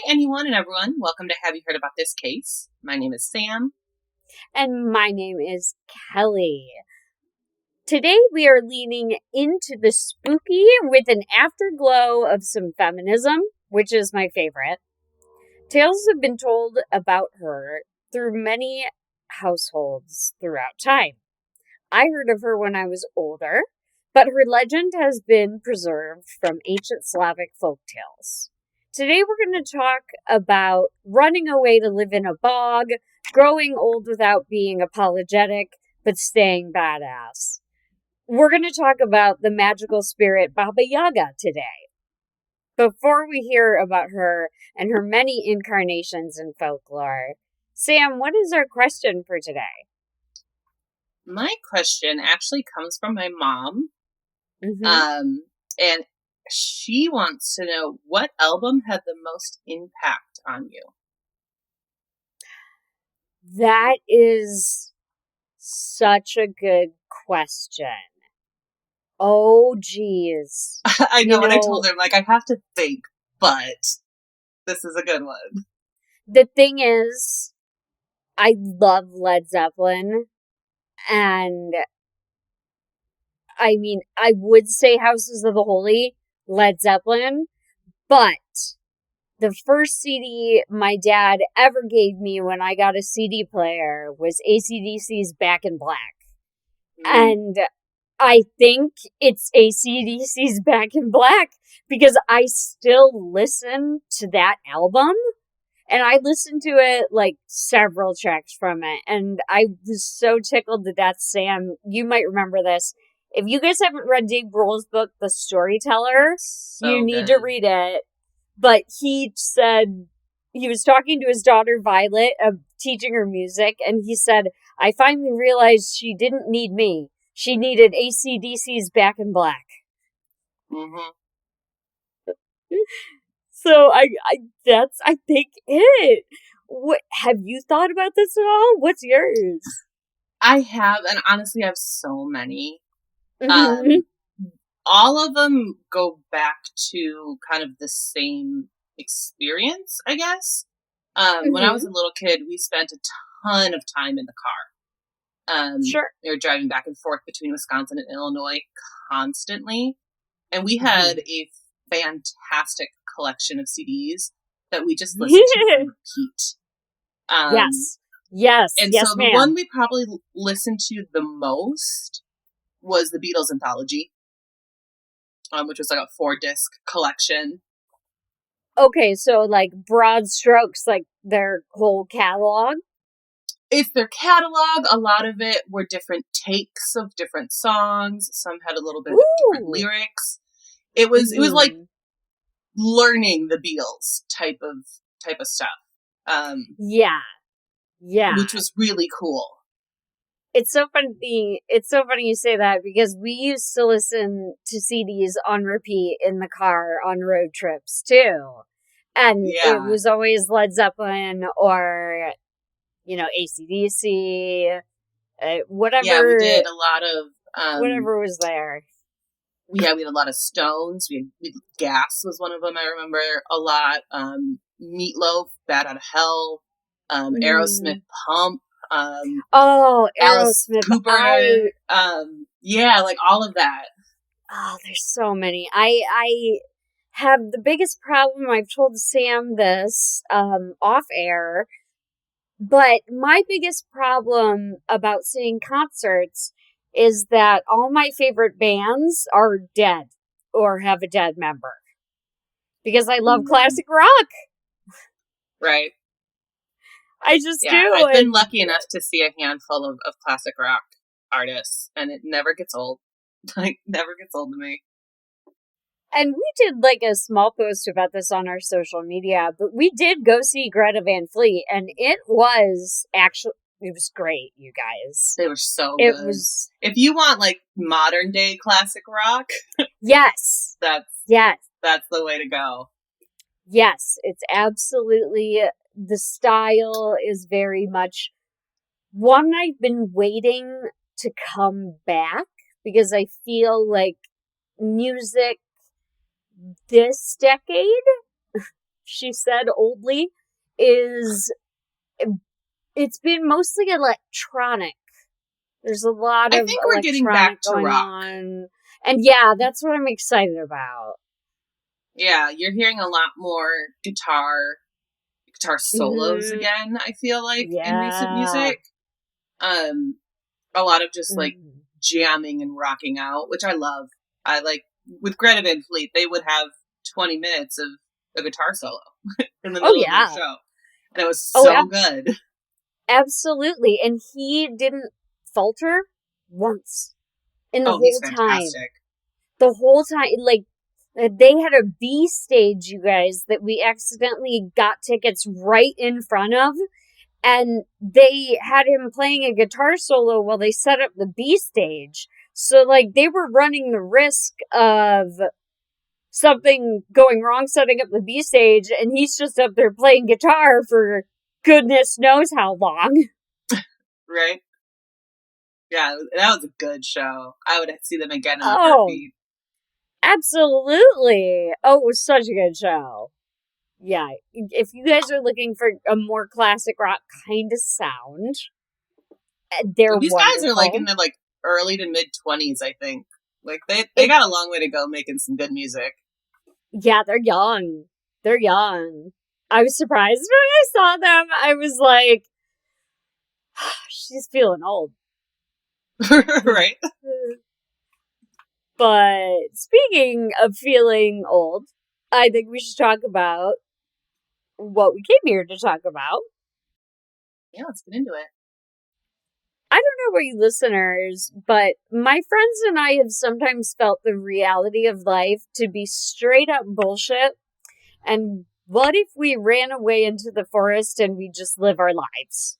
anyone and everyone. Welcome to Have You Heard About This Case? My name is Sam. And my name is Kelly. Today we are leaning into the spooky with an afterglow of some feminism, which is my favorite. Tales have been told about her through many households throughout time. I heard of her when I was older, but her legend has been preserved from ancient Slavic folktales. Today we're going to talk about running away to live in a bog, growing old without being apologetic, but staying badass. We're going to talk about the magical spirit Baba Yaga today. Before we hear about her and her many incarnations in folklore, Sam, what is our question for today? My question actually comes from my mom. Mm-hmm. And she wants to know, what album had the most impact on you? That is such a good question. Oh, geez. I know, and I told her, I have to think, but this is a good one. The thing is, I love Led Zeppelin, and I mean, I would say Houses of the Holy, Led Zeppelin, but the first CD my dad ever gave me when I got a CD player was AC/DC's Back in Black. And I think it's AC/DC's Back in Black because I still listen to that album. And I listened to it, several tracks from it. And I was so tickled to death, Sam. You might remember this. If you guys haven't read Dave Grohl's book, The Storyteller, you need to read it. But he said, he was talking to his daughter Violet, teaching her music, and he said, I finally realized she didn't need me. She needed AC/DC's Back in Black. Mm-hmm. So that's, I think, it. What, have you thought about this at all? What's yours? I have, and honestly, I have so many. Mm-hmm. All of them go back to kind of the same experience, I guess. When I was a little kid, we spent a ton of time in the car. Sure. We were driving back and forth between Wisconsin and Illinois constantly. And we had a fantastic collection of CDs that we just listened to on repeat. Yes. And yes, so ma'am. the one we probably listened to the most was the Beatles anthology, which was like a 4-disc collection. Okay, so broad strokes, their whole catalog? It's their catalog. A lot of it were different takes of different songs. Some had a little bit of different lyrics. It was like learning the Beatles type of stuff. Yeah. Which was really cool. It's so funny you say that because we used to listen to CDs on repeat in the car on road trips too. And it was always Led Zeppelin or, AC/DC, whatever. Yeah, we did a lot of... whatever was there. Yeah, we had a lot of Stones. We had Gas was one of them, I remember a lot. Meatloaf, Bad Out of Hell. Aerosmith, Pump. Aerosmith, Alice Cooper. All of that. Oh, there's so many. I have the biggest problem. I've told Sam this off air, but my biggest problem about seeing concerts is that all my favorite bands are dead or have a dead member because I love classic rock. Right. I just do. I've been lucky enough to see a handful of classic rock artists, and it never gets old. Never gets old to me. And we did a small post about this on our social media, but we did go see Greta Van Fleet, and it was great, you guys. They were so good. It was. If you want modern day classic rock, yes, that's the way to go. Yes, it's absolutely. The style is very much one I've been waiting to come back because I feel like music this decade she said oldly, is it's been mostly electronic. There's a lot of think we're getting back electronic to going rock. on. And yeah, that's what I'm excited about. Yeah, you're hearing a lot more guitar solos again, I feel like, in recent music. A lot of just like jamming and rocking out, which I love. I like with Greta Van Fleet, they would have 20 minutes of a guitar solo in the middle of their show. And it was so good. Absolutely. And he didn't falter once in the whole time. The whole time. Like, they had a B stage, you guys, that we accidentally got tickets right in front of. And they had him playing a guitar solo while they set up the B stage. So, like, they were running the risk of something going wrong setting up the B stage, and he's just up there playing guitar for goodness knows how long. Right? Yeah, that was a good show. I would see them again in a heartbeat. Absolutely. Oh, it was such a good show. Yeah, if you guys are looking for a more classic rock kind of sound, they're these wonderful. Guys are like in the like early to mid 20s, I think. Like they got a long way to go making some good music. Yeah, they're young. They're young. I was surprised when I saw them. I was like, she's feeling old. Right? But speaking of feeling old, I think we should talk about what we came here to talk about. Yeah, let's get into it. I don't know about you listeners, but my friends and I have sometimes felt the reality of life to be straight up bullshit. And what if we ran away into the forest and we just live our lives?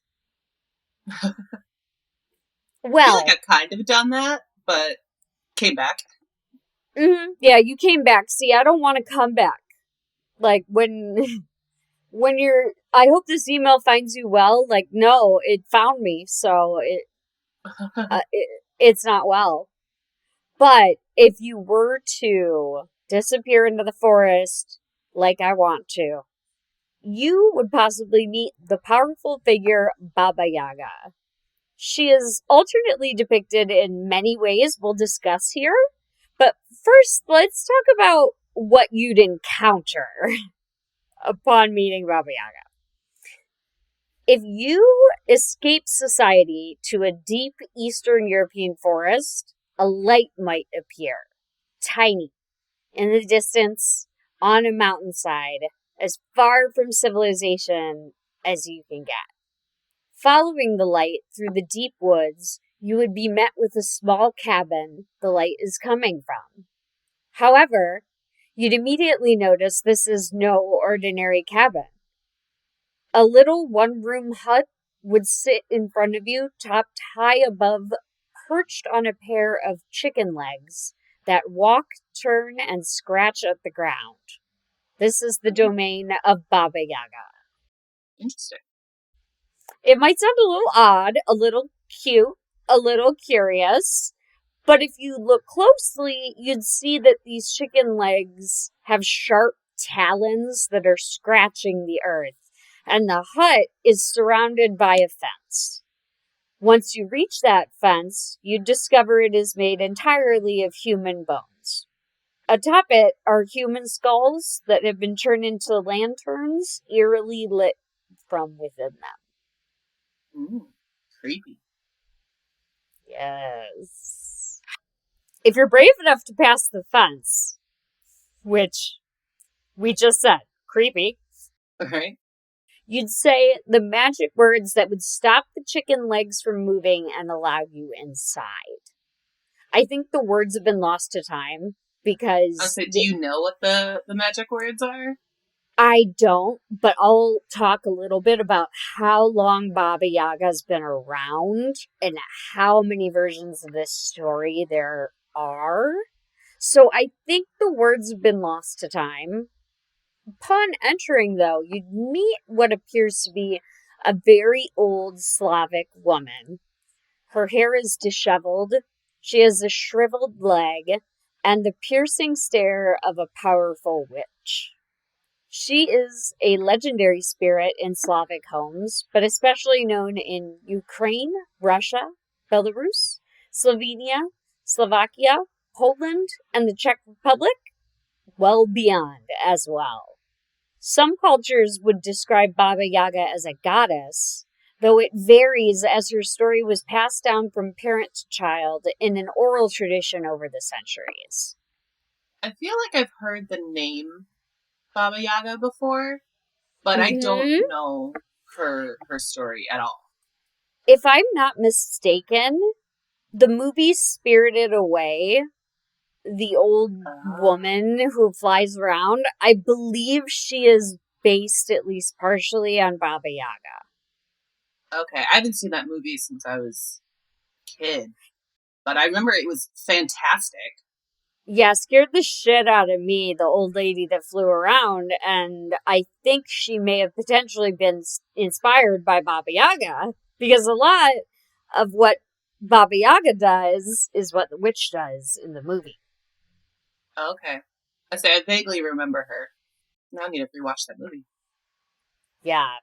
Well, I feel like I've kind of done that, but came back. Yeah, you came back. See, I don't want to come back. Like, when you're, I hope this email finds you well. Like, no, it found me, so it's not well. But if you were to disappear into the forest like I want to, you would possibly meet the powerful figure Baba Yaga. She is alternately depicted in many ways we'll discuss here. But first, let's talk about what you'd encounter upon meeting Baba Yaga. If you escape society to a deep Eastern European forest, a light might appear, tiny, in the distance, on a mountainside, as far from civilization as you can get. Following the light through the deep woods, you would be met with a small cabin the light is coming from. However, you'd immediately notice this is no ordinary cabin. A little one-room hut would sit in front of you, topped high above, perched on a pair of chicken legs that walk, turn, and scratch at the ground. This is the domain of Baba Yaga. Interesting. It might sound a little odd, a little cute, a little curious, but if you look closely, you'd see that these chicken legs have sharp talons that are scratching the earth, and the hut is surrounded by a fence. Once you reach that fence, you discover it is made entirely of human bones. Atop it are human skulls that have been turned into lanterns, eerily lit from within them. Ooh, creepy. Yes. If you're brave enough to pass the fence, which we just said, creepy. Okay. You'd say the magic words that would stop the chicken legs from moving and allow you inside. I think the words have been lost to time because... I'll say, do you know what the magic words are? I don't, but I'll talk a little bit about how long Baba Yaga's been around and how many versions of this story there are. So I think the words have been lost to time. Upon entering, though, you'd meet what appears to be a very old Slavic woman. Her hair is disheveled, she has a shriveled leg, and the piercing stare of a powerful witch. She is a legendary spirit in Slavic homes, but especially known in Ukraine, Russia, Belarus, Slovenia, Slovakia, Poland, and the Czech Republic, well beyond as well. Some cultures would describe Baba Yaga as a goddess, though it varies as her story was passed down from parent to child in an oral tradition over the centuries. I feel like I've heard the name Baba Yaga before, but I don't know her story at all. If I'm not mistaken, the movie Spirited Away, the old woman who flies around, I believe she is based at least partially on Baba Yaga. Okay, I haven't seen that movie since I was a kid, but I remember it was fantastic. Yeah, scared the shit out of me, the old lady that flew around, and I think she may have potentially been inspired by Baba Yaga, because a lot of what Baba Yaga does is what the witch does in the movie. Okay. I vaguely remember her. Now I need to rewatch that movie. Yeah.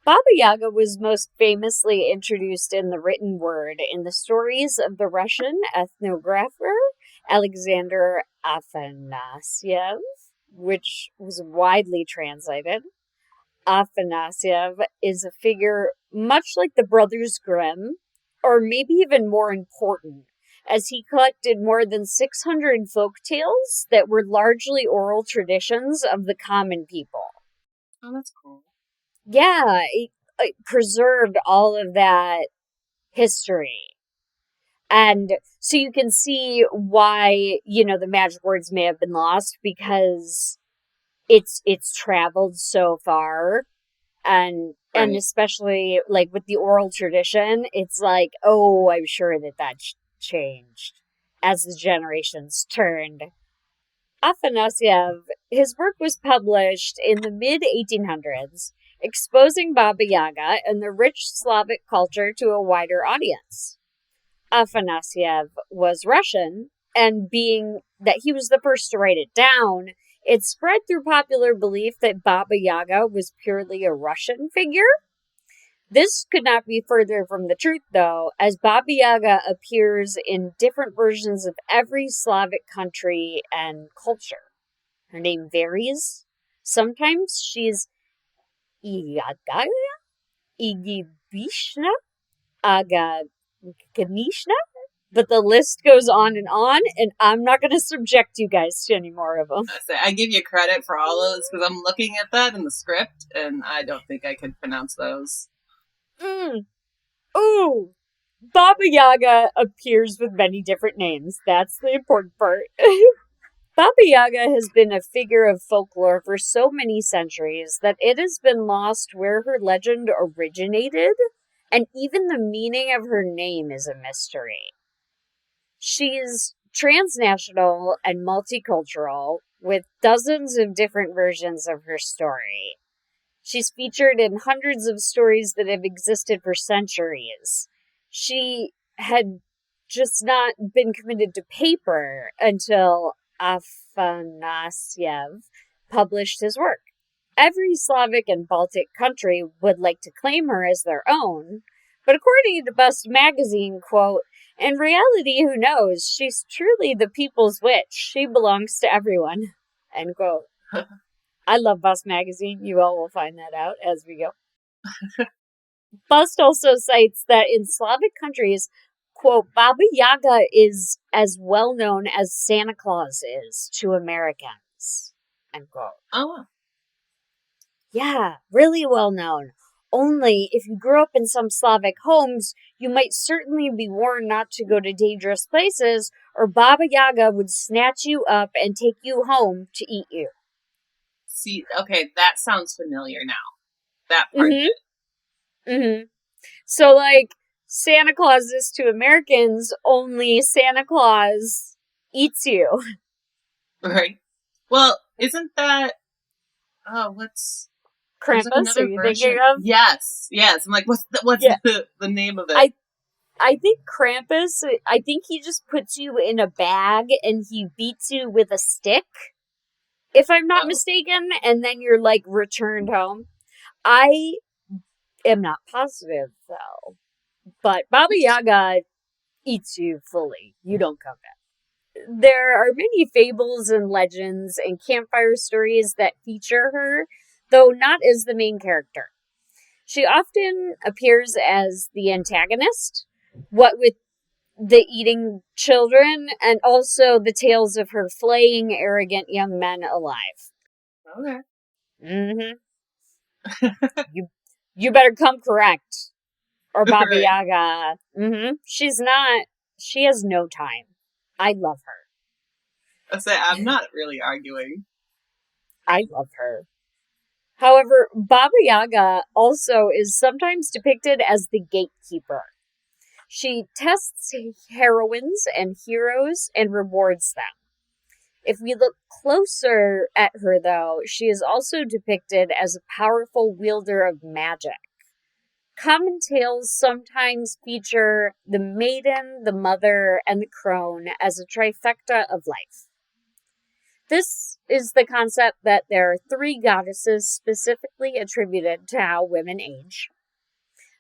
Baba Yaga was most famously introduced in the written word in the stories of the Russian ethnographer Alexander Afanasyev, which was widely translated. Afanasyev is a figure much like the Brothers Grimm, or maybe even more important, as he collected more than 600 folk tales that were largely oral traditions of the common people. Oh, that's cool. Yeah, it preserved all of that history. And so you can see why, the magic words may have been lost, because it's traveled so far. And especially like with the oral tradition, it's like, oh, I'm sure that changed as the generations turned. Afanasyev, his work was published in the mid-1800s, exposing Baba Yaga and the rich Slavic culture to a wider audience. Afanasyev was Russian, and being that he was the first to write it down, it spread through popular belief that Baba Yaga was purely a Russian figure. This could not be further from the truth, though, as Baba Yaga appears in different versions of every Slavic country and culture. Her name varies. Sometimes she's Iyaga, Igibishna, Agaganishna, but the list goes on, and I'm not going to subject you guys to any more of them. I give you credit for all of those, because I'm looking at that in the script, and I don't think I could pronounce those. Ooh! Baba Yaga appears with many different names. That's the important part. Baba Yaga has been a figure of folklore for so many centuries that it has been lost where her legend originated, and even the meaning of her name is a mystery. She's transnational and multicultural, with dozens of different versions of her story. She's featured in hundreds of stories that have existed for centuries. She had just not been committed to paper until Afanasyev published his work. Every Slavic and Baltic country would like to claim her as their own, but according to Bust magazine, quote, "In reality, who knows? She's truly the people's witch. She belongs to everyone," end quote. I love Bust magazine. You all will find that out as we go. Bust also cites that in Slavic countries, quote, Baba Yaga is as well known as Santa Claus is to Americans, end quote. Oh. Yeah, really well known. Only if you grew up in some Slavic homes, you might certainly be warned not to go to dangerous places, or Baba Yaga would snatch you up and take you home to eat you. See, okay, that sounds familiar now. That part of it. Mm-hmm. So, like, Santa Claus is to Americans, only Santa Claus eats you. Right. Well, isn't that... Oh, what's... Krampus, are you thinking of? Yes. I'm like, what's the name of it? I think Krampus, I think he just puts you in a bag and he beats you with a stick. if I'm not mistaken, and then you're, like, returned home. I am not positive, though. But Baba Yaga eats you fully. You don't come back. There are many fables and legends and campfire stories that feature her, though not as the main character. She often appears as the antagonist, what with the eating children, and also the tales of her flaying arrogant young men alive. Okay. Mm-hmm. you better come correct, or Baba Right. Yaga. Mm-hmm. She has no time. I love her. I'm not really arguing. I love her. However, Baba Yaga also is sometimes depicted as the gatekeeper. She tests heroines and heroes and rewards them. If we look closer at her, though, she is also depicted as a powerful wielder of magic. Common tales sometimes feature the maiden, the mother, and the crone as a trifecta of life. This is the concept that there are 3 goddesses specifically attributed to how women age.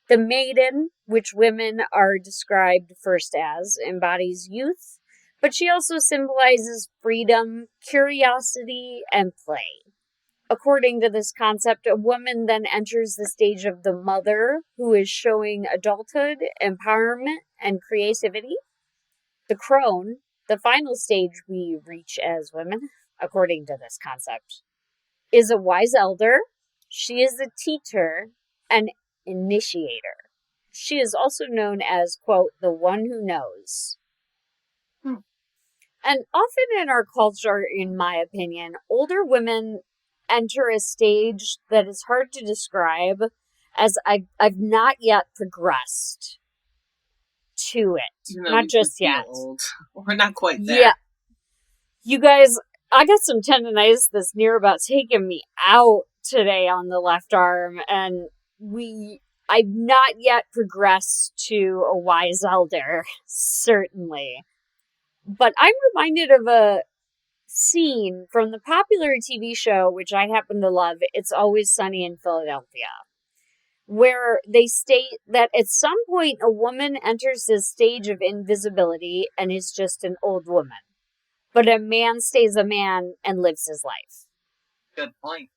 The maiden, which women are described first as, embodies youth, but she also symbolizes freedom, curiosity, and play. According to this concept, a woman then enters the stage of the mother, who is showing adulthood, empowerment, and creativity. The crone, the final stage we reach as women, according to this concept, is a wise elder. She is a teacher and initiator. She is also known as, quote, the one who knows. And often in our culture, in my opinion, older women enter a stage that is hard to describe, as I've not yet progressed to it. Not just yet. Old. We're not quite there. Yeah. You guys, I got some tendonitis that's near about taking me out today on the left arm, and I've not yet progressed to a wise elder, certainly. But I'm reminded of a scene from the popular TV show, which I happen to love, It's Always Sunny in Philadelphia, where they state that at some point a woman enters this stage of invisibility and is just an old woman. But a man stays a man and lives his life. Good point.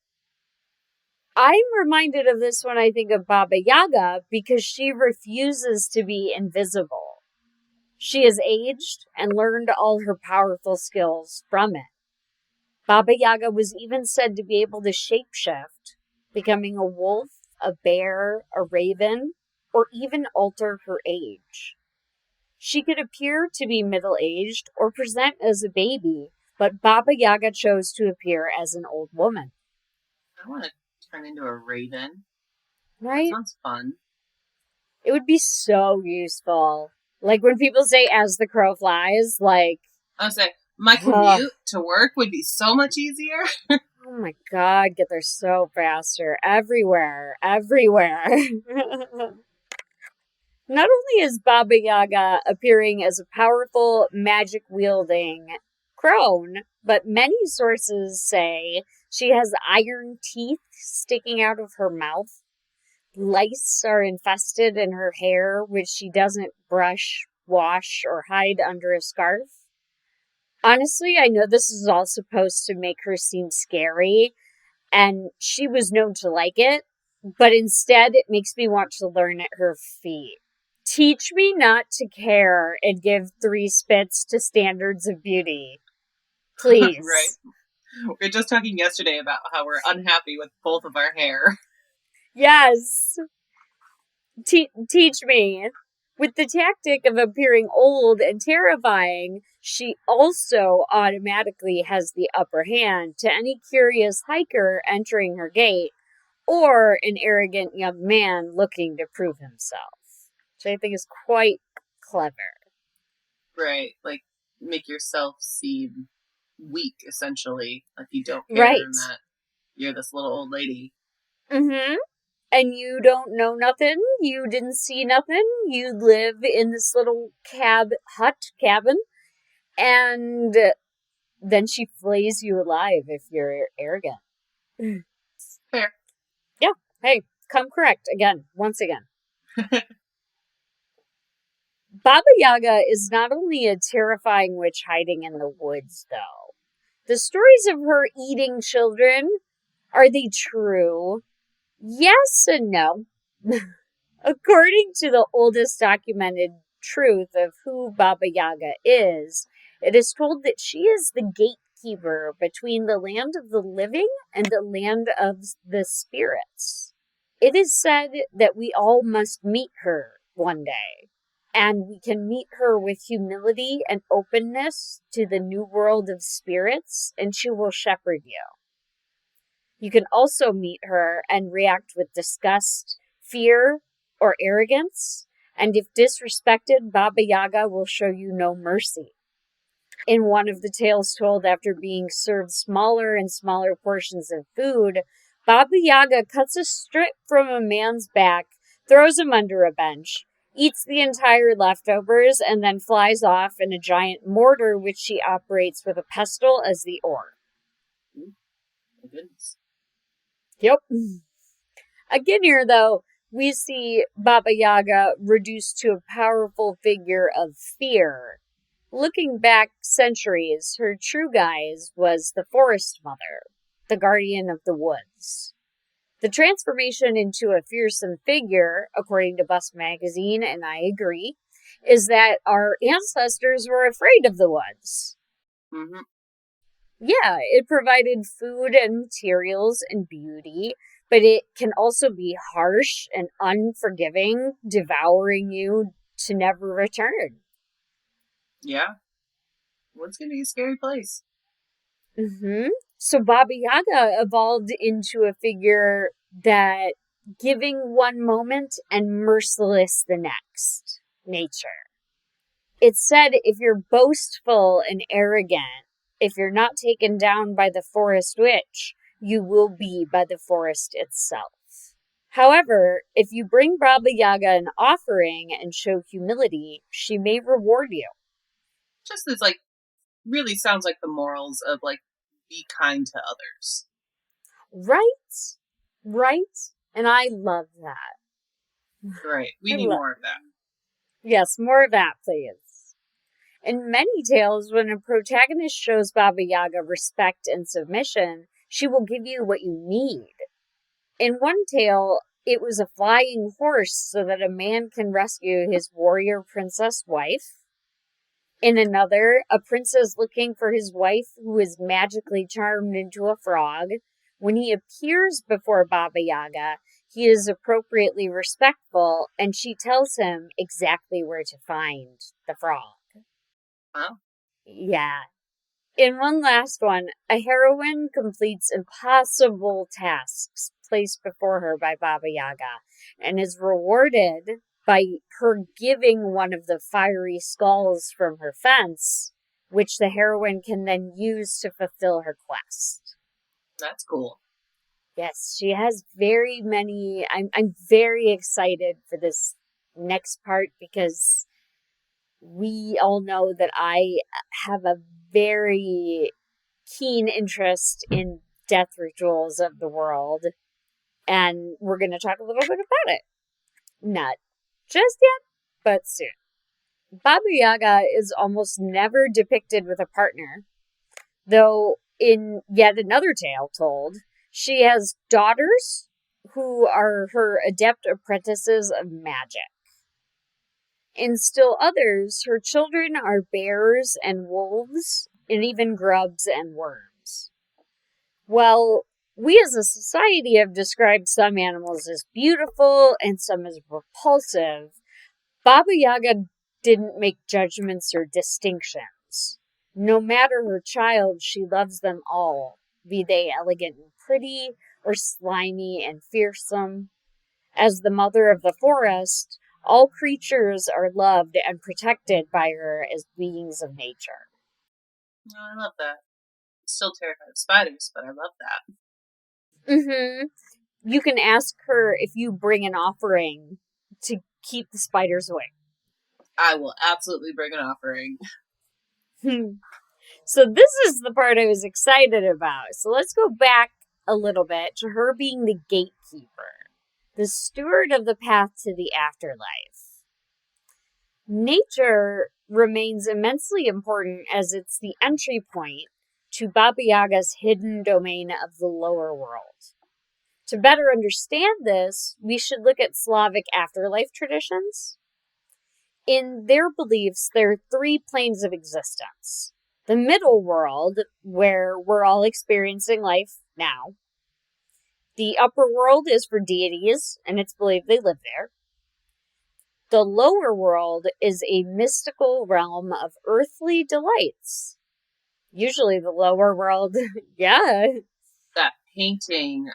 I'm reminded of this when I think of Baba Yaga because she refuses to be invisible. She has aged and learned all her powerful skills from it. Baba Yaga was even said to be able to shapeshift, becoming a wolf, a bear, a raven, or even alter her age. She could appear to be middle-aged or present as a baby, but Baba Yaga chose to appear as an old woman. I want to turn into a raven. Right? That sounds fun. It would be so useful. Like when people say as the crow flies, like... I was like, my commute to work would be so much easier. Oh my god, get there so faster. Everywhere. Not only is Baba Yaga appearing as a powerful, magic-wielding crone, but many sources say she has iron teeth sticking out of her mouth. Lice are infested in her hair, which she doesn't brush, wash, or hide under a scarf. Honestly, I know this is all supposed to make her seem scary, and she was known to like it, but instead it makes me want to learn at her feet. Teach me not to care and give 3 spits to standards of beauty. Please. Right. We were just talking yesterday about how we're unhappy with both of our hair. Yes. Teach me. With the tactic of appearing old and terrifying, she also automatically has the upper hand to any curious hiker entering her gate, or an arrogant young man looking to prove himself. Which I think is quite clever. Right. Like, make yourself seem weak, essentially. Like you don't care and that you're this little old lady. Mm-hmm. And you don't know nothing. You didn't see nothing. You live in this little cabin. And then she flays you alive if you're arrogant. Fair. Yeah. Hey, come correct again, once again. Baba Yaga is not only a terrifying witch hiding in the woods, though. The stories of her eating children, are they true? Yes and no. According to the oldest documented truth of who Baba Yaga is, it is told that she is the gatekeeper between the land of the living and the land of the spirits. It is said that we all must meet her one day, and we can meet her with humility and openness to the new world of spirits, and she will shepherd you. You can also meet her and react with disgust, fear, or arrogance, and if disrespected, Baba Yaga will show you no mercy. In one of the tales told after being served smaller and smaller portions of food, Baba Yaga cuts a strip from a man's back, throws him under a bench, eats the entire leftovers, and then flies off in a giant mortar which she operates with a pestle as the oar. My goodness. Yep. Again here, though, we see Baba Yaga reduced to a powerful figure of fear. Looking back centuries, her true guise was the forest mother, the guardian of the woods. The transformation into a fearsome figure, according to Bust Magazine, and I agree, is that our ancestors were afraid of the woods. Mm-hmm. Yeah, it provided food and materials and beauty, but it can also be harsh and unforgiving, devouring you to never return. Yeah. What's going to be a scary place? Mm-hmm. So Baba Yaga evolved into a figure that giving one moment and merciless the next nature. It's said if you're boastful and arrogant, if you're not taken down by the forest witch, you will be by the forest itself. However, if you bring Baba Yaga an offering and show humility, she may reward you. Just as, like, really sounds like the morals of, like, be kind to others. Right? Right? And I love that. Right. We need more of that. Yes, more of that, please. In many tales, when a protagonist shows Baba Yaga respect and submission, she will give you what you need. In one tale, it was a flying horse so that a man can rescue his warrior princess wife. In another, a prince is looking for his wife who is magically charmed into a frog. When he appears before Baba Yaga, he is appropriately respectful, and she tells him exactly where to find the frog. Wow. Yeah. In one last one, a heroine completes impossible tasks placed before her by Baba Yaga and is rewarded by her giving one of the fiery skulls from her fence, which the heroine can then use to fulfill her quest. That's cool. Yes, she has very many. I'm very excited for this next part because we all know that I have a very keen interest in death rituals of the world, and we're going to talk a little bit about it. Not just yet, but soon. Baba Yaga is almost never depicted with a partner, though in yet another tale told, she has daughters who are her adept apprentices of magic. In still others, her children are bears and wolves, and even grubs and worms. Well, we as a society have described some animals as beautiful and some as repulsive. Baba Yaga didn't make judgments or distinctions. No matter her child, she loves them all, be they elegant and pretty or slimy and fearsome. As the mother of the forest, all creatures are loved and protected by her as beings of nature. No, I love that. I'm still terrified of spiders, but I love that. Mm-hmm. You can ask her if you bring an offering to keep the spiders away. I will absolutely bring an offering. So this is the part I was excited about. So let's go back a little bit to her being the gatekeeper, the steward of the path to the afterlife. Nature remains immensely important as it's the entry point to Baba Yaga's hidden domain of the lower world. To better understand this, we should look at Slavic afterlife traditions. In their beliefs, there are 3 planes of existence. The middle world, where we're all experiencing life now. The upper world is for deities, and it's believed they live there. The lower world is a mystical realm of earthly delights. Usually the lower world, yeah. That painting,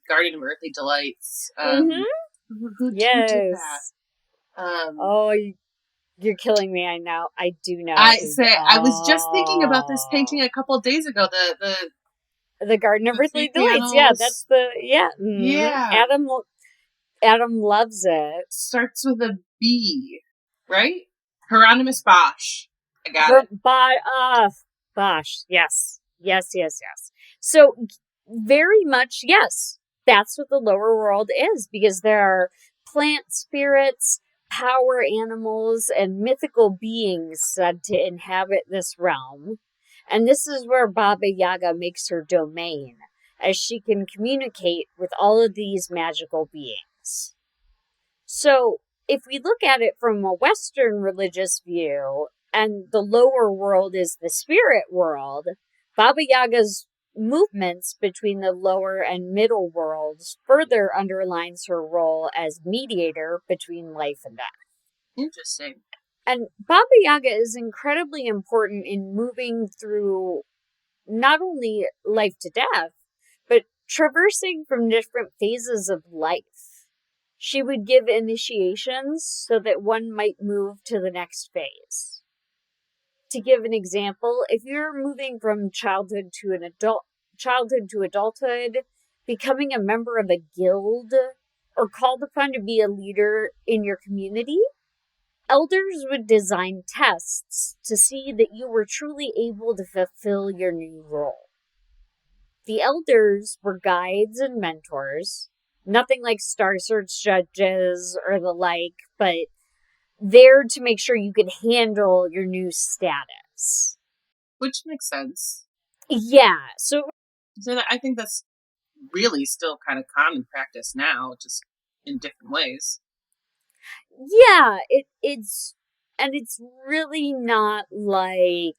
Guardian of Earthly Delights. Who did that? Oh, you're killing me. I know. I do know. I was just thinking about this painting a couple of days ago. The Garden of Earthly Delights. Yeah, that's the Yeah. Adam loves it. Starts with a B, right? Hieronymus Bosch. I got it. Bosch. Yes. So very much, yes. That's what the lower world is, because there are plant spirits, power animals, and mythical beings said to inhabit this realm. And this is where Baba Yaga makes her domain, as she can communicate with all of these magical beings. So, if we look at it from a Western religious view, and the lower world is the spirit world, Baba Yaga's movements between the lower and middle worlds further underlines her role as mediator between life and death. Interesting. And Baba Yaga is incredibly important in moving through not only life to death, but traversing from different phases of life. She would give initiations so that one might move to the next phase. To give an example, if you're moving from childhood to adulthood, becoming a member of a guild, or called upon to be a leader in your community, elders would design tests to see that you were truly able to fulfill your new role. The elders were guides and mentors, nothing like Star Search judges or the like, but there to make sure you could handle your new status. Which makes sense. Yeah, so I think that's really still kind of common practice now, just in different ways. Yeah, it's really not like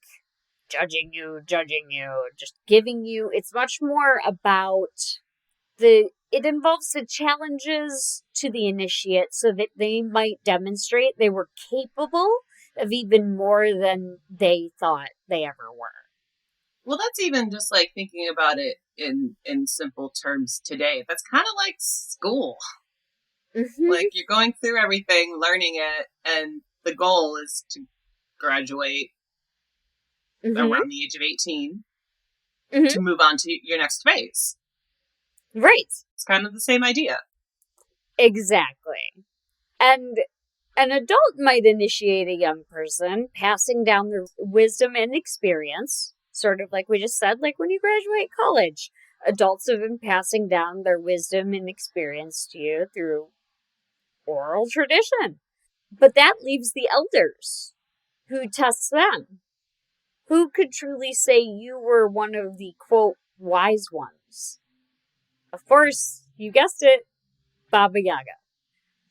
judging you, just giving you. It's much more about it involves the challenges to the initiate so that they might demonstrate they were capable of even more than they thought they ever were. Well, that's even just like thinking about it in simple terms today. That's kind of like school. Mm-hmm. Like you're going through everything, learning it, and the goal is to graduate around the age of 18 to move on to your next phase. Right. It's kind of the same idea. Exactly. And an adult might initiate a young person, passing down their wisdom and experience, sort of like we just said, like when you graduate college. Adults have been passing down their wisdom and experience to you through oral tradition. But that leaves the elders, who test them. Who could truly say you were one of the, quote, wise ones? Of course, you guessed it, Baba Yaga.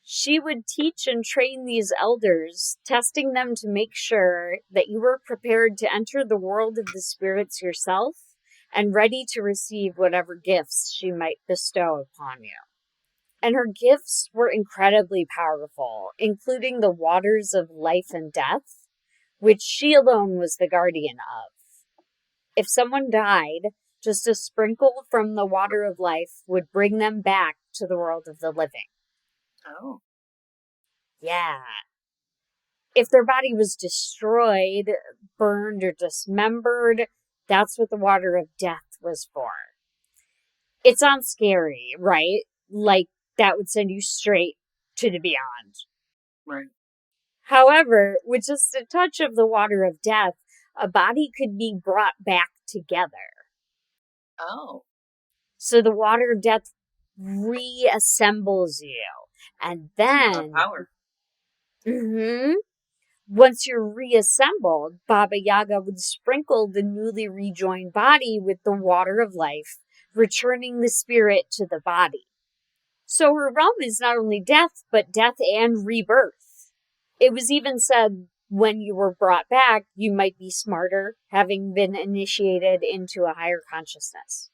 She would teach and train these elders, testing them to make sure that you were prepared to enter the world of the spirits yourself and ready to receive whatever gifts she might bestow upon you. And her gifts were incredibly powerful, including the waters of life and death, which she alone was the guardian of. If someone died, just a sprinkle from the water of life would bring them back to the world of the living. Oh. Yeah. If their body was destroyed, burned, or dismembered, that's what the water of death was for. It sounds scary, right? Like that would send you straight to the beyond. Right. However, with just a touch of the water of death, a body could be brought back together. Oh. So the water of death reassembles you. And then, Power. Once you're reassembled, Baba Yaga would sprinkle the newly rejoined body with the water of life, returning the spirit to the body. So her realm is not only death, but death and rebirth. It was even said when you were brought back, you might be smarter, having been initiated into a higher consciousness.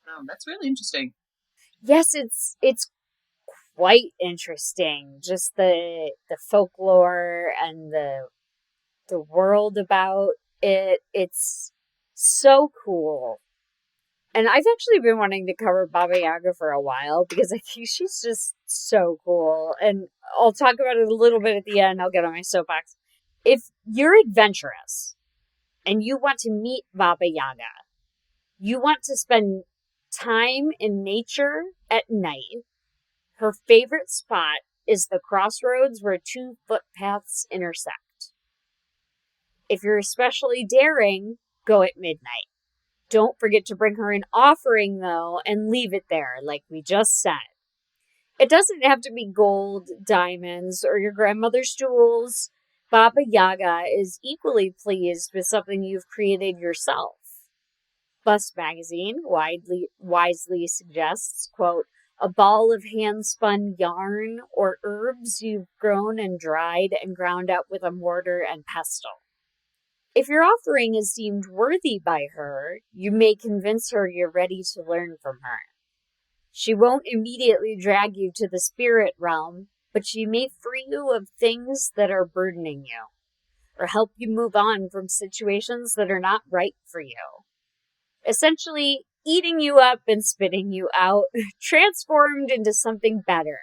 Oh, that's really interesting. Yes, it's quite interesting. Just the folklore and the world about it. It's so cool. And I've actually been wanting to cover Baba Yaga for a while because I think she's just so cool. And I'll talk about it a little bit at the end. I'll get on my soapbox. If you're adventurous and you want to meet Baba Yaga, you want to spend time in nature at night, her favorite spot is the crossroads where two footpaths intersect. If you're especially daring, go at midnight. Don't forget to bring her an offering, though, and leave it there, like we just said. It doesn't have to be gold, diamonds, or your grandmother's jewels. Baba Yaga is equally pleased with something you've created yourself. Bust Magazine wisely suggests, quote, a ball of hand-spun yarn or herbs you've grown and dried and ground up with a mortar and pestle. If your offering is deemed worthy by her, you may convince her you're ready to learn from her. She won't immediately drag you to the spirit realm, but she may free you of things that are burdening you, or help you move on from situations that are not right for you. Essentially, eating you up and spitting you out, transformed into something better,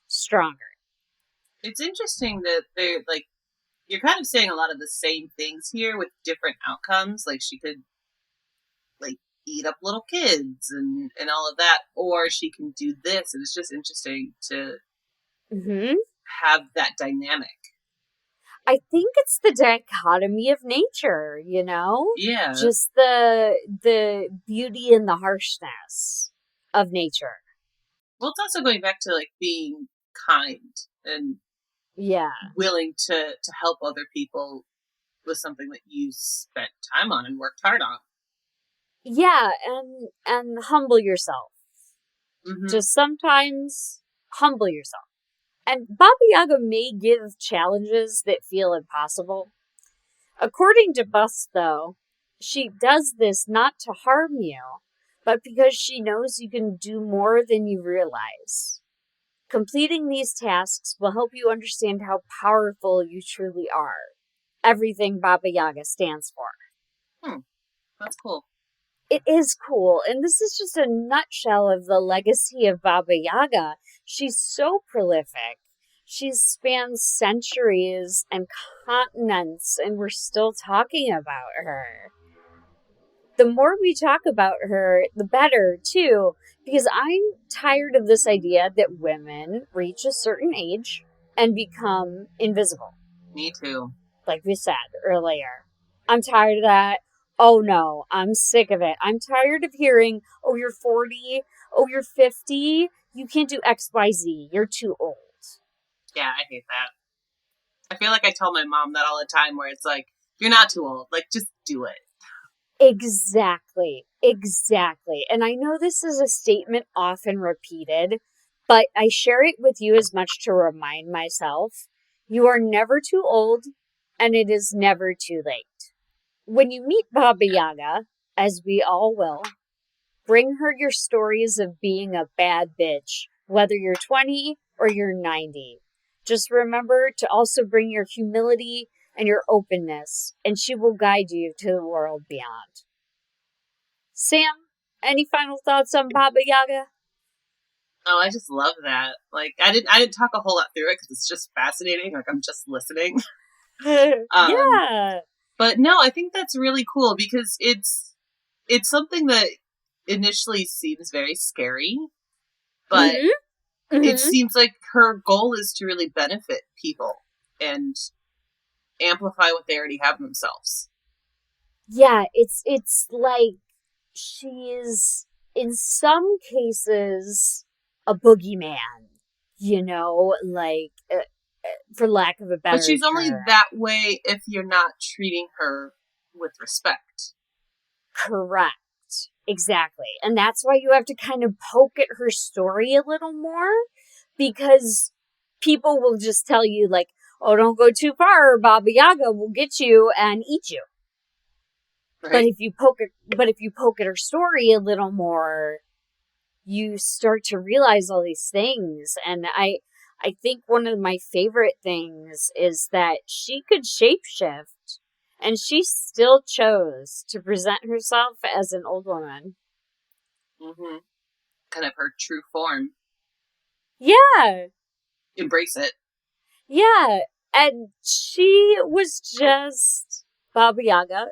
stronger. It's interesting that they're like, you're kind of saying a lot of the same things here with different outcomes. Like she could like eat up little kids and all of that, or she can do this. And it's just interesting to have that dynamic. I think it's the dichotomy of nature, you know? Yeah. Just the beauty and the harshness of nature. Well, it's also going back to like being kind and willing to help other people with something that you spent time on and worked hard on. Yeah, and humble yourself. Just sometimes humble yourself. And Baba Yaga may give challenges that feel impossible. According to Bus, though, she does this not to harm you, but because she knows you can do more than you realize. Completing these tasks will help you understand how powerful you truly are. Everything Baba Yaga stands for. That's cool. It is cool, and this is just a nutshell of the legacy of Baba Yaga. She's so prolific. She spans centuries and continents, and we're still talking about her. The more we talk about her, the better, too, because I'm tired of this idea that women reach a certain age and become invisible. Me too. Like we said earlier. I'm tired of that. Oh no, I'm sick of it. I'm tired of hearing, oh, you're 40, oh, you're 50, you can't do XYZ, you're too old. Yeah, I hate that. I feel like I tell my mom that all the time where it's like, you're not too old, like just do it. Exactly. And I know this is a statement often repeated, but I share it with you as much to remind myself, you are never too old, and it is never too late. When you meet Baba Yaga, as we all will, bring her your stories of being a bad bitch, whether you're 20 or you're 90. Just remember to also bring your humility and your openness, and she will guide you to the world beyond. Sam, any final thoughts on Baba Yaga? Oh, I just love that. Like, I didn't talk a whole lot through it because it's just fascinating. Like, I'm just listening. Yeah. But no, I think that's really cool because it's something that initially seems very scary, but it seems like her goal is to really benefit people and amplify what they already have themselves. Yeah, it's like she's in some cases a boogeyman, like for lack of a But better she's only term. that way if you're not treating her with respect. Correct. Exactly. And that's why you have to kind of poke at her story a little more, because people will just tell you like, "Oh, don't go too far, or Baba Yaga will get you and eat you." But Right? if you poke at her story a little more, you start to realize all these things. And I think one of my favorite things is that she could shapeshift, and she still chose to present herself as an old woman. Mm-hmm. Kind of her true form. Yeah, Embrace it. yeah. And she was just Baba Yaga,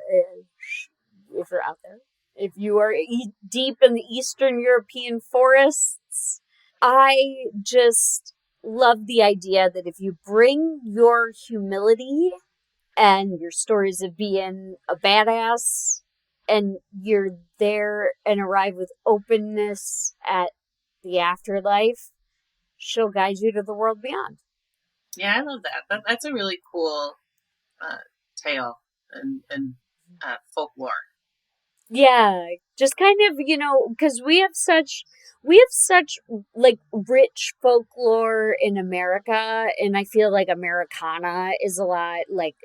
if you're out there. If you are deep in the Eastern European forests, I just love the idea that if you bring your humility and your stories of being a badass, and you're there and arrive with openness at the afterlife, she'll guide you to the world beyond. Yeah, I love that's a really cool uh, tale and folklore. Yeah, just kind of, because we have such like rich folklore in America, and I feel like Americana is a lot like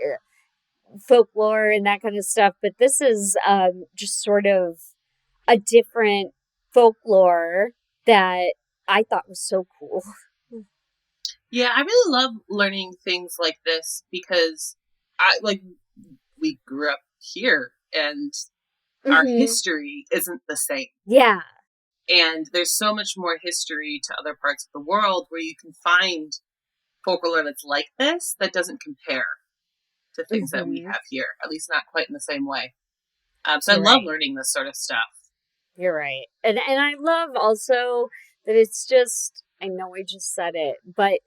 folklore and that kind of stuff, but this is just sort of a different folklore that I thought was so cool. Yeah, I really love learning things like this because we grew up here and our Mm-hmm. history isn't the same. Yeah. And there's so much more history to other parts of the world where you can find folklore that's like this that doesn't compare to things that we Mm-hmm. have here, at least not quite in the same way. So I You're love right. learning this sort of stuff. You're right. And I love also that it's just, I know I just said it, but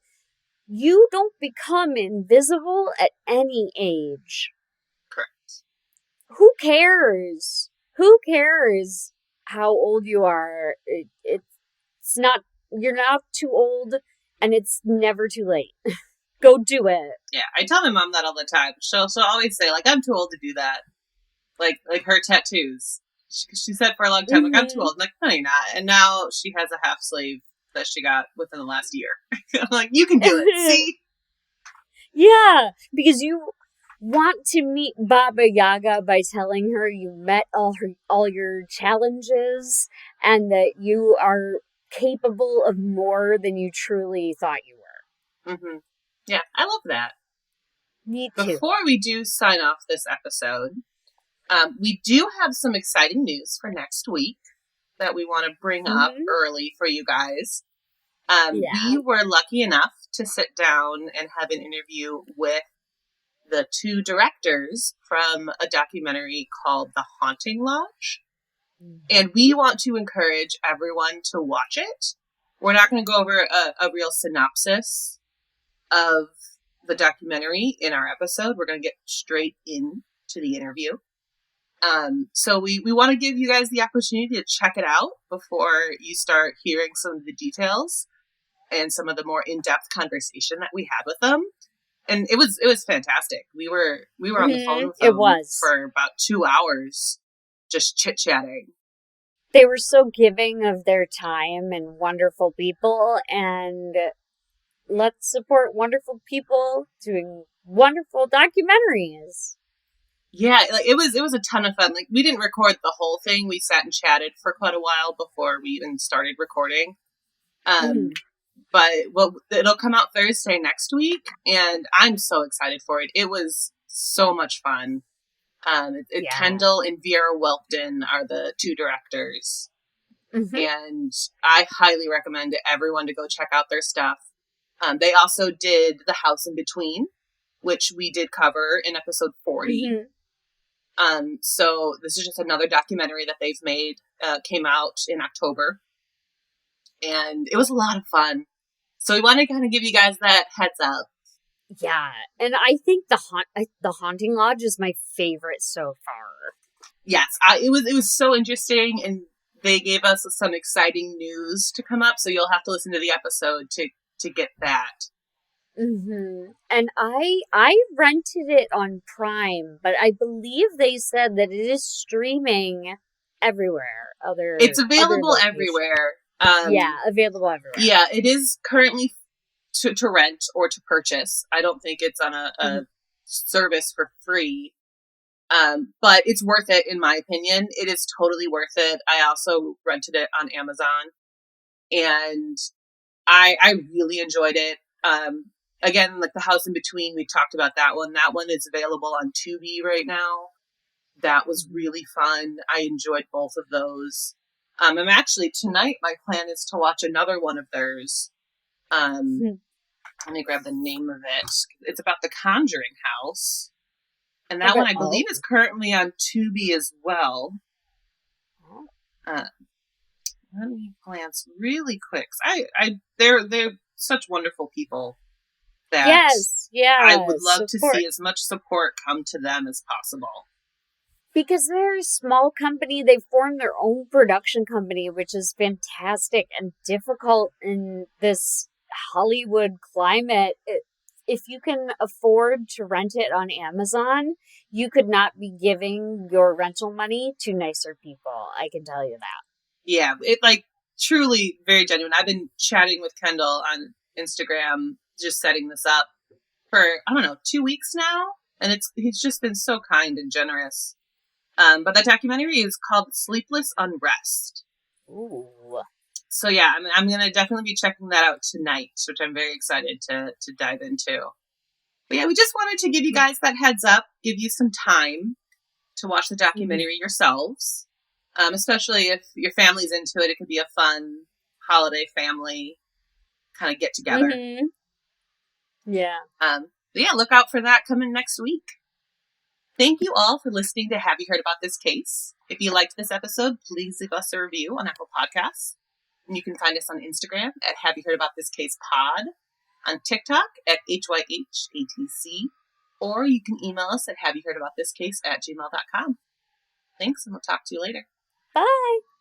you don't become invisible at any age. Correct. Who cares? Who cares how old you are? It's not, you're not too old, and it's never too late. Go do it. Yeah, I tell my mom that all the time. She'll always say like, "I'm too old to do that." Like her tattoos. She said for a long time, like, "I'm too Mm-hmm. old." I'm like, "No, you're not." And now she has a half sleeve that she got within the last year. I'm like, "You can do it." See? Yeah, because you want to meet Baba Yaga by telling her you met all your challenges, and that you are capable of more than you truly thought you were. Mm-hmm. Yeah, I love that. Me too. Before we do sign off this episode, we do have some exciting news for next week that we want to bring up Mm-hmm. early for you guys. Yeah. We were lucky enough to sit down and have an interview with the two directors from a documentary called The Haunting Lodge. And we want to encourage everyone to watch it. We're not going to go over a real synopsis of the documentary in our episode. We're going to get straight into the interview. So we want to give you guys the opportunity to check it out before you start hearing some of the details and some of the more in-depth conversation that we had with them. And it was fantastic. We were on the phone Mm-hmm. with It them was. for about 2 hours, just chit-chatting. They were so giving of their time, and wonderful people, and let's support wonderful people doing wonderful documentaries. Yeah, like it was a ton of fun. Like we didn't record the whole thing. We sat and chatted for quite a while before we even started recording. Mm-hmm. But well, it'll come out Thursday next week, and I'm so excited for it. It was so much fun. Yeah. Kendall and Vera Welkton are the two directors, Mm-hmm. and I highly recommend everyone to go check out their stuff. They also did The House in Between, which we did cover in episode 40. Mm-hmm. So this is just another documentary that they've made. Came out in October, and it was a lot of fun. So we want to kind of give you guys that heads up. Yeah, and I think the Haunting Lodge is my favorite so far. Yes, it was so interesting, and they gave us some exciting news to come up, so you'll have to listen to the episode to get that. And I rented it on Prime, but I believe they said that it is streaming everywhere. It's available other everywhere. Yeah, available everywhere. Yeah, it is currently to rent or to purchase. I don't think it's on a service for free. But it's worth it, in my opinion. It is totally worth it. I also rented it on Amazon, and I really enjoyed it. Again, like The House in Between, we talked about that one. That one is available on Tubi right now. That was really fun. I enjoyed both of those. I'm actually, tonight, my plan is to watch another one of theirs. Let me grab the name of it. It's about the Conjuring House. And that one, I believe, is currently on Tubi as well. Let me glance really quick. They're such wonderful people that I would love to see as much support come to them as possible. Because they're a small company, they formed their own production company, which is fantastic and difficult in this Hollywood climate. If you can afford to rent it on Amazon, you could not be giving your rental money to nicer people. I can tell you that. Yeah, it truly very genuine. I've been chatting with Kendall on Instagram, just setting this up for, I don't know, 2 weeks now. And he's just been so kind and generous. But that documentary is called Sleepless Unrest. Ooh. So yeah, I'm going to definitely be checking that out tonight, which I'm very excited to dive into. But yeah, we just wanted to give you guys that heads up, give you some time to watch the documentary yourselves. Especially if your family's into it, it could be a fun holiday family kind of get together. Yeah. But yeah, look out for that coming next week. Thank you all for listening to Have You Heard About This Case? If you liked this episode, please leave us a review on Apple Podcasts. And you can find us on Instagram at Have You Heard About This Case Pod, on TikTok at HYHATC, or you can email us at haveyouheardaboutThisCase@gmail.com. Thanks, and we'll talk to you later. Bye.